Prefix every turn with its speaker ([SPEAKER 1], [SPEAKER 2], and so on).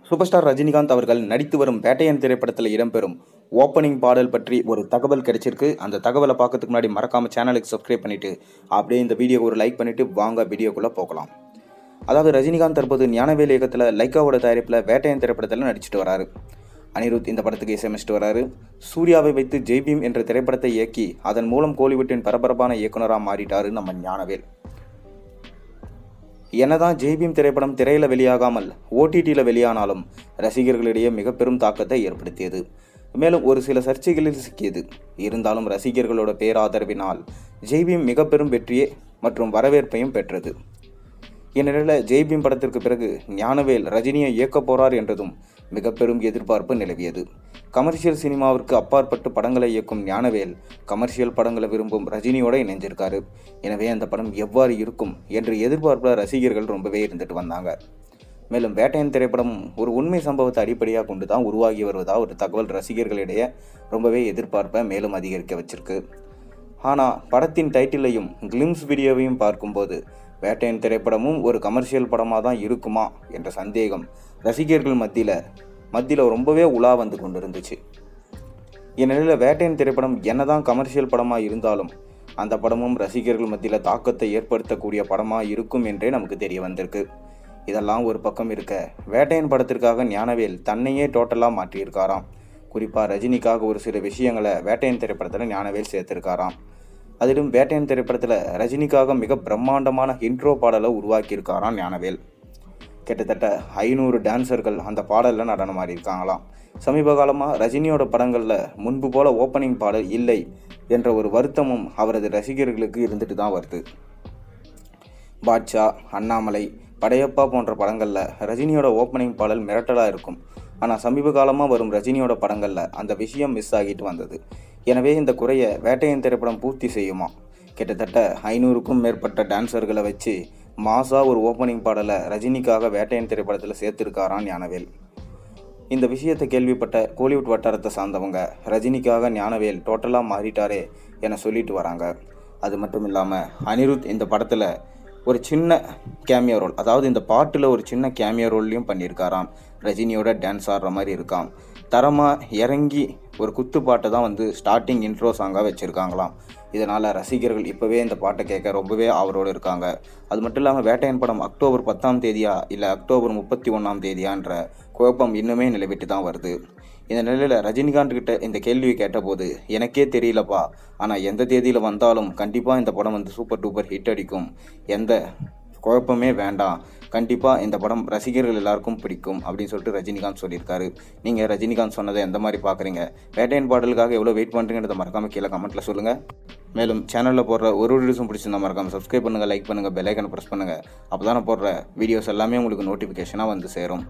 [SPEAKER 1] Super star Rajinikanth அவர்கள் நடித்து வரும் வேட்டையன் திரைப்படத்தில் இடம்பெறும் ஓப்பனிங் பாடல் பற்றி ஒரு தகவல் கிடைச்சிருக்கு. அந்த தகவலை பார்க்கறதுக்கு முன்னாடி மறக்காம சேனலுக்கு சப்ஸ்கிரைப் பண்ணிட்டு அப்படியே இந்த வீடியோக்கு ஒரு லைக் பண்ணிட்டு வாங்க வீடியோக்குள்ள போகலாம். அதாவது ரஜினிகாந்த் தற்போது ஞானவேல் இயக்கத்தில் லைக்காவோட தயாரிப்பில் வேட்டையன் திரைப்படத்தில் நடிச்சிட்டு வராரு. அனிருத் இந்த படத்துக்கு இசையமைச்சிட்டு வராரு. சூர்யாவை வைத்து ஜெய்பீம் என்ற திரைப்படத்தை இயக்கி அதன் மூலம் கோலிவுட்டின் பரபரப்பான இயக்குனராக மாறிட்டாரு நம்ம ஞானவேல். என்னதான் ஜெய்பீம் திரைப்படம் திரையில வெளியாகாமல் ஓடிடியில் வெளியானாலும் ரசிகர்களிடையே மிக பெரும் தாக்கத்தை ஏற்படுத்தியது. மேலும் ஒரு சில சர்ச்சைகளில் சிக்கியது. இருந்தாலும் ரசிகர்களோட பேராதரவினால் ஜெய்பீம் மிக பெரும் வெற்றியை மற்றும் வரவேற்பையும் பெற்றது. இந்நிலையில் ஜெய்பீம் படத்திற்கு பிறகு ஞானவேல் ரஜினியை இயக்க போறார் என்றதும் மிக பெரும் எதிர்பார்ப்பு நிலவியது. கமர்ஷியல் சினிமாவிற்கு அப்பாற்பட்டு படங்களை இயக்கும் ஞானவேல் கமர்ஷியல் படங்களை விரும்பும் ரஜினியோட இணைஞ்சிருக்காரு. எனவே அந்த படம் எவ்வாறு இருக்கும் என்று எதிர்பார்ப்பில் ரசிகர்கள் ரொம்பவே இருந்துட்டு வந்தாங்க. மேலும் வேட்டையன் திரைப்படம் ஒரு உண்மை சம்பவத்தை அடிப்படையாக கொண்டு தான் உருவாகி வருவதா ஒரு தகவல் ரசிகர்களிடையே ரொம்பவே எதிர்பார்ப்பை மேலும் அதிகரிக்க வச்சிருக்கு. ஆனால் படத்தின் டைட்டிலையும் கிளிம்ஸ் வீடியோவையும் பார்க்கும்போது வேட்டையன் திரைப்படமும் ஒரு கமர்ஷியல் படமாக தான் இருக்குமா என்ற சந்தேகம் ரசிகர்கள் மத்தியில் ரொம்பவே உலா வந்து கொண்டு இருந்துச்சு. இந்நிலையில் வேட்டையன் திரைப்படம் என்னதான் கமர்ஷியல் படமாக இருந்தாலும் அந்த படமும் ரசிகர்கள் மத்தியில் தாக்கத்தை ஏற்படுத்தக்கூடிய படமாக இருக்கும் என்றே நமக்கு தெரிய வந்திருக்கு. இதெல்லாம் ஒரு பக்கம் இருக்க, வேட்டையன் படத்திற்காக ஞானவேல் தன்னையே டோட்டலாக மாற்றியிருக்காராம். குறிப்பாக ரஜினிக்காக ஒரு சில விஷயங்களை வேட்டையன் திரைப்படத்தில் ஞானவேல் சேர்த்திருக்காராம். அதிலும் வேட்டையன் திரைப்படத்தில் ரஜினிக்காக மிக பிரம்மாண்டமான இன்ட்ரோ பாடலை உருவாக்கியிருக்காராம் ஞானவேல். கிட்டத்தட்ட 500 டான்சர்கள் அந்த பாடலில் நடனமாடி இருக்காங்களாம். சமீப காலமாக ரஜினியோட படங்களில் முன்பு போல ஓப்பனிங் பாடல் இல்லை என்ற ஒரு வருத்தமும் அவரது ரசிகர்களுக்கு இருந்துட்டு தான் வருது. பாட்ஷா, அண்ணாமலை, படையப்பா போன்ற படங்களில் ரஜினியோட ஓப்பனிங் பாடல் மிரட்டலாக இருக்கும். ஆனால் சமீப காலமாக வரும் ரஜினியோட படங்களில் அந்த விஷயம் மிஸ் ஆகிட்டு வந்தது. எனவே இந்த குறையை வேட்டையன் திரைப்படம் பூர்த்தி செய்யுமா? கிட்டத்தட்ட 500க்கும் மேற்பட்ட டான்சர்களை வச்சு மாசா ஒரு ஓப்பனிங் பாடலை ரஜினிக்காக வேட்டையன் திரைப்படத்தில் சேர்த்திருக்காரான் ஞானவேல். இந்த விஷயத்தை கேள்விப்பட்ட கோலிவுட் வட்டாரத்தை சார்ந்தவங்க ரஜினிக்காக ஞானவேல் டோட்டலாக மாறிட்டாரே என சொல்லிட்டு வராங்க. அது மட்டும் இல்லாமல் அனிருத் இந்த படத்தில் ஒரு சின்ன கேமியோ ரோல், அதாவது இந்த பாட்டில் ஒரு சின்ன கேமியோ ரோல்லையும் பண்ணியிருக்காராம். ரஜினியோட டான்ஸ் ஆடுற மாதிரி இருக்கான். தரமாக இறங்கி ஒரு குத்து பாட்டை தான் ஸ்டார்டிங் இன்ட்ரோ சாங்காக வச்சுருக்காங்களாம். இதனால் ரசிகர்கள் இப்போவே இந்த பாட்டை கேட்க ரொம்பவே ஆவலோடு இருக்காங்க. அது மட்டும் இல்லாமல் வேட்டையன் படம் அக்டோபர் 10ஆம் தேதியா இல்லை அக்டோபர் 31ஆம் தேதியான்ற குழப்பம் இன்னுமே நிலவிட்டு தான் வருது. இந்த நிலையில் ரஜினிகாந்த் கிட்ட இந்த கேள்வியை கேட்டபோது எனக்கே தெரியலப்பா, ஆனால் எந்த தேதியில் வந்தாலும் கண்டிப்பாக இந்த படம் சூப்பர் டூப்பர் ஹிட் அடிக்கும், எந்த குழப்பமே வேண்டாம், கண்டிப்பாக இந்த படம் ரசிகர்கள் எல்லாருக்கும் பிடிக்கும் அப்படின்னு சொல்லிட்டு ரஜினிகாந்த் சொல்லியிருக்காரு. நீங்கள் ரஜினிகாந்த் சொன்னதை எந்த மாதிரி பார்க்குறீங்க? வேட்டையன் பாடலுக்காக எவ்வளோ வெயிட் பண்ணுறீங்கன்றதை மறக்காமல் கீழே கமெண்ட்டில் சொல்லுங்கள். மேலும் சேனலில் போடுற ஒரு வீடியோஸும் பிடிச்சிருந்தா மறக்காமல் சப்ஸ்கிரைப் பண்ணுங்கள், லைக் பண்ணுங்கள், பெல் ஐக்கனை ப்ரெஸ் பண்ணுங்கள். அப்போ தானே போடுற வீடியோஸ் எல்லாமே உங்களுக்கு நோட்டிஃபிகேஷனாக சேரும்.